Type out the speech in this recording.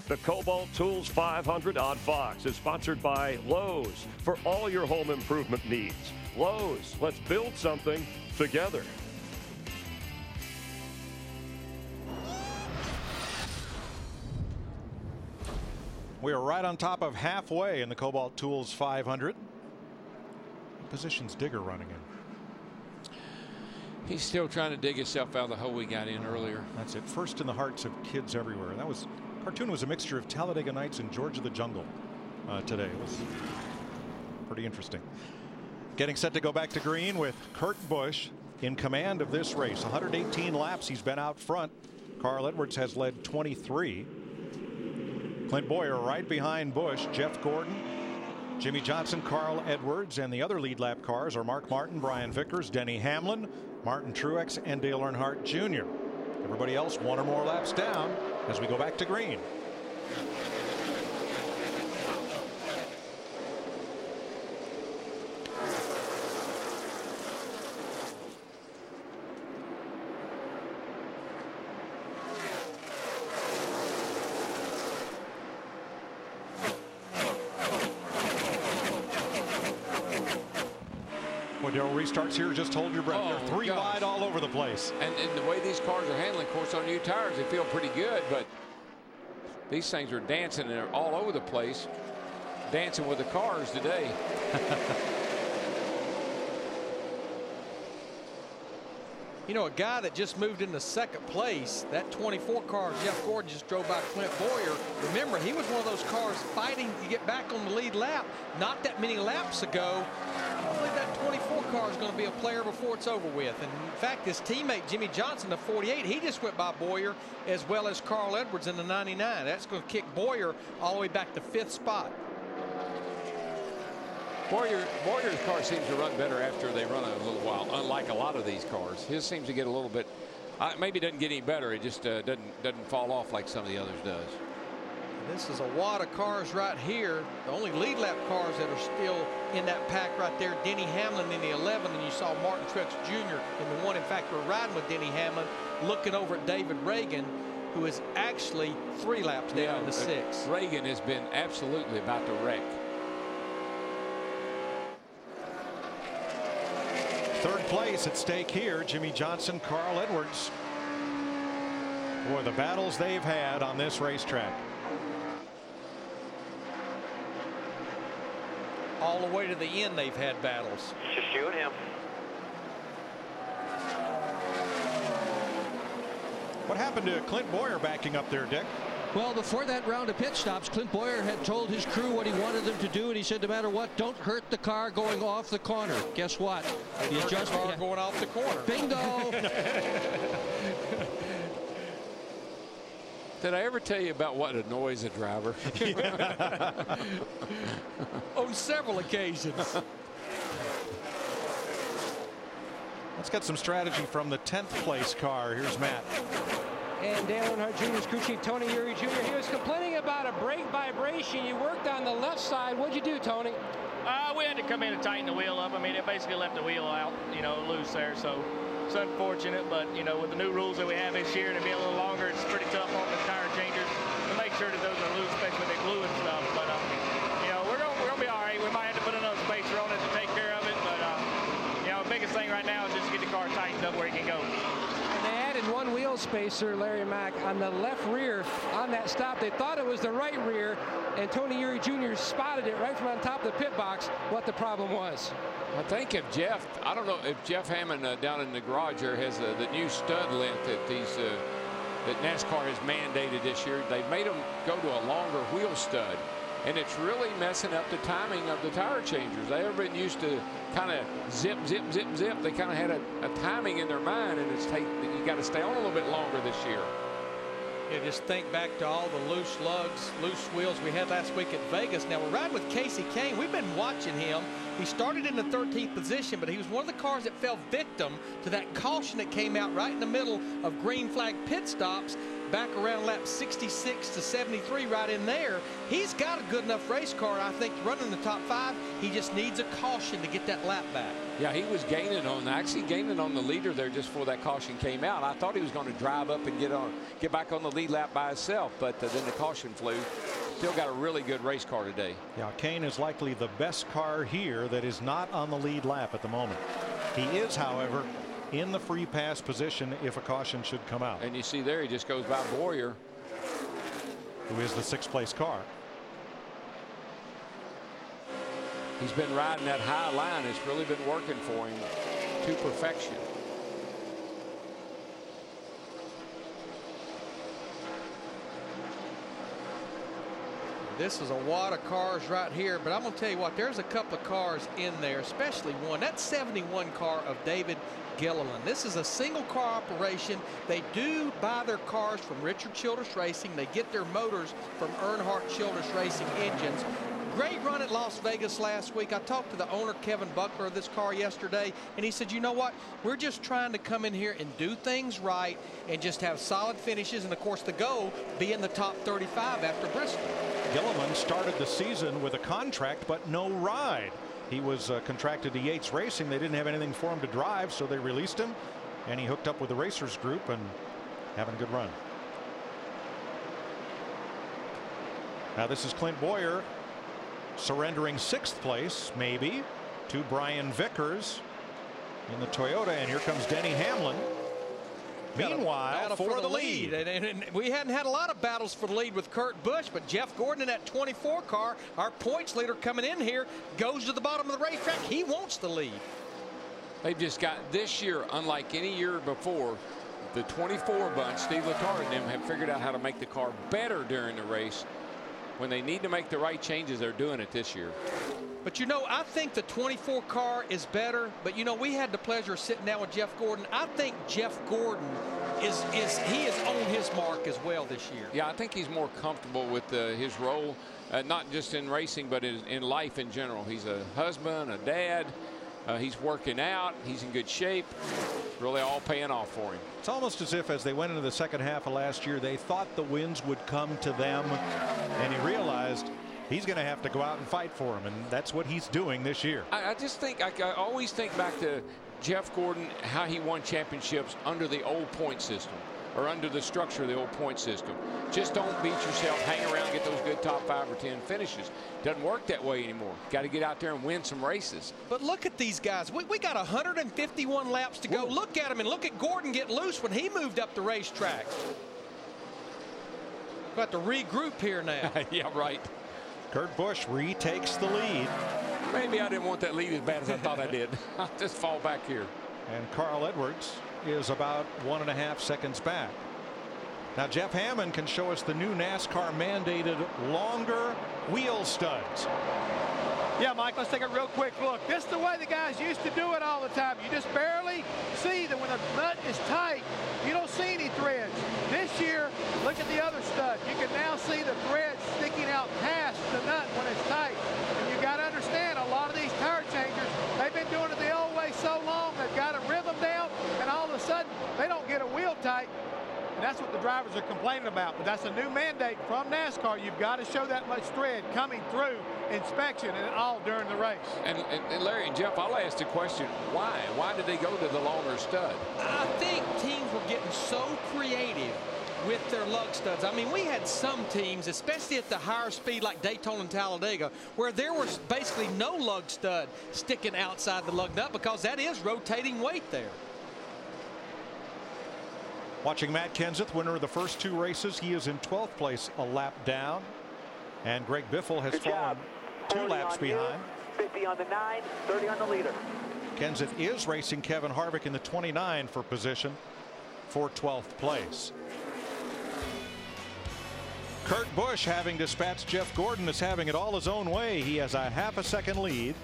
The Kobalt Tools 500 on Fox is sponsored by Lowe's for all your home improvement needs. Lowe's, let's build something together. We are right on top of halfway in the Kobalt Tools 500. What position's Digger running in? He's still trying to dig himself out of the hole we got in earlier. That's it. First in the hearts of kids everywhere. That was cartoon was a mixture of Talladega Nights and George of the Jungle today. It was pretty interesting. Getting set to go back to green with Kurt Busch in command of this race. 118 laps he's been out front. Carl Edwards has led 23. Clint Bowyer right behind Busch. Jeff Gordon, Jimmy Johnson, Carl Edwards, and the other lead lap cars are Mark Martin, Brian Vickers, Denny Hamlin, Martin Truex, and Dale Earnhardt Jr. Everybody else one or more laps down as we go back to green. Daryl restarts here. Just hold your breath. They're three wide all over the place. And the way these cars are handling, of course, on new tires, they feel pretty good. But these things are dancing and they're all over the place, dancing with the cars today. You know, a guy that just moved into second place, that 24 car, Jeff Gordon, just drove by Clint Bowyer. Remember, he was one of those cars fighting to get back on the lead lap not that many laps ago. I believe that 24 car is going to be a player before it's over with. And in fact, his teammate Jimmy Johnson, the 48, he just went by Bowyer as well as Carl Edwards in the 99. That's going to kick Bowyer all the way back to 5th spot. Bowyer's car seems to run better after they run a little while, unlike a lot of these cars. His seems to get a little bit, maybe it doesn't get any better. It just doesn't fall off like some of the others does. This is a wad of cars right here. The only lead lap cars that are still in that pack right there, Denny Hamlin in the 11, and you saw Martin Truex Jr. in the 1. In fact, we're riding with Denny Hamlin, looking over at David Reagan, who is actually 3 laps down in the 6. Reagan has been absolutely about to wreck. Third place at stake here. Jimmy Johnson, Carl Edwards. Boy, the battles they've had on this racetrack. All the way to the end, they've had battles. Just you and him. What happened to Clint Bowyer backing up there, Dick? Well, before that round of pit stops, Clint Bowyer had told his crew what he wanted them to do, and he said, no matter what, don't hurt the car going off the corner. Guess what? The car going off the corner. Bingo! Did I ever tell you about what annoys a driver? On several occasions. Let's get some strategy from the 10th place car. Here's Matt. And Dale Earnhardt Jr.'s crew chief, Tony Eury Jr. He was complaining about a brake vibration. You worked on the left side. What'd you do, Tony? We had to come in and tighten the wheel up. I mean, it basically left the wheel out, loose there. So it's unfortunate, but, with the new rules that we have this year and it being a little longer, it's pretty tough on the tire changers to make sure that those are loose, especially with the glue and stuff. But, we're going to be all right. We might have to put another spacer on it to take care of it. But, the biggest thing right now is just get the car tightened up where it can go. They added one wheel spacer, Larry Mack, on the left rear on that stop. They thought it was the right rear, and Tony Eury Jr. spotted it right from on top of the pit box what the problem was. I think I don't know if Jeff Hammond down in the garage here has the new stud length that NASCAR has mandated this year. They've made them go to a longer wheel stud, and it's really messing up the timing of the tire changers. They've been used to kind of zip, zip, zip, zip. They kind of had a timing in their mind, and you got to stay on a little bit longer this year. Yeah, just think back to all the loose lugs, loose wheels we had last week at Vegas. Now we're riding with Casey Kane. We've been watching him He started in the 13th position, but he was one of the cars that fell victim to that caution that came out right in the middle of green flag pit stops back around lap 66 to 73, right in there. He's got a good enough race car, I think, running the top 5. He just needs a caution to get that lap back. Yeah, he was actually gaining on the leader there just before that caution came out. I thought he was going to drive up and get back on the lead lap by himself, but then the caution flew. Still got a really good race car today. Yeah, Kane is likely the best car here that is not on the lead lap at the moment. He is, however, in the free pass position if a caution should come out. And you see there, he just goes by Boyer, who is the 6th place car. He's been riding that high line. It's really been working for him to perfection. This is a wad of cars right here, but I'm going to tell you what, there's a couple of cars in there, especially one. That's 71 car of David Gilliland. This is a single car operation. They do buy their cars from Richard Childress Racing. They get their motors from Earnhardt Childress Racing engines. Great run at Las Vegas last week. I talked to the owner, Kevin Buckler, of this car yesterday, and he said, you know what? We're just trying to come in here and do things right and just have solid finishes, and of course the goal be in the top 35 after Bristol. Gilliland started the season with a contract but no ride. He was contracted to Yates Racing. They didn't have anything for him to drive, so they released him, and he hooked up with the Racers Group and having a good run. Now this is Clint Boyer surrendering 6th place, maybe, to Brian Vickers in the Toyota, and here comes Denny Hamlin. Meanwhile, for the lead. And we hadn't had a lot of battles for the lead with Kurt Busch, but Jeff Gordon in that 24 car, our points leader coming in here, goes to the bottom of the racetrack. He wants the lead. They've just got this year, unlike any year before, the 24 bunch, Steve Letarte and them have figured out how to make the car better during the race. When they need to make the right changes, they're doing it this year. But you know, I think the 24 car is better, but you know, we had the pleasure of sitting down with Jeff Gordon. I think Jeff Gordon is on his mark as well this year. Yeah, I think he's more comfortable with his role, not just in racing, but in life in general. He's a husband, a dad. He's working out. He's in good shape. Really all paying off for him. It's almost as if as they went into the second half of last year, they thought the wins would come to them, and he realized he's going to have to go out and fight for him, and that's what he's doing this year. I just think, I always think back to Jeff Gordon, how he won championships under the old point system, or under the structure of the old point system. Just don't beat yourself, hang around, get those good top 5 or 10 finishes. Doesn't work that way anymore. Got to get out there and win some races. But look at these guys. We got 151 laps to go. Look at him, and look at Gordon get loose when he moved up the racetrack. Got to regroup here now. Yeah, right. Kurt Busch retakes the lead. Maybe I didn't want that lead as bad as I thought I did. I'll just fall back here. And Carl Edwards is about 1.5 seconds back. Now Jeff Hammond can show us the new NASCAR mandated longer wheel studs. Yeah, Mike, let's take a real quick look. This is the way the guys used to do it all the time. You just barely see that when the nut is tight, you don't see any threads. This year, look at the other stud. You can now see the threads sticking out past the nut when it's tight. And you got to understand, a lot of these tire changers, they've been doing it the old way so long, they've got a rhythm down, and all of a sudden, they don't get a wheel tight. And that's what the drivers are complaining about. But that's a new mandate from NASCAR. You've got to show that much thread coming through inspection and all during the race. And Larry and Jeff, I'll ask the question, why? Why did they go to the longer stud? I think teams were getting so creative with their lug studs. I mean, we had some teams, especially at the higher speed like Daytona and Talladega, where there was basically no lug stud sticking outside the lug nut because that is rotating weight there. Watching Matt Kenseth, winner of the first 2 races. He is in 12th place, a lap down. And Greg Biffle has fallen 2 laps behind. 50 on the 9, 30 on the leader. Kenseth is racing Kevin Harvick in the 29 for position for 12th place. Kurt Busch, having dispatched Jeff Gordon, is having it all his own way. He has a 0.5 second lead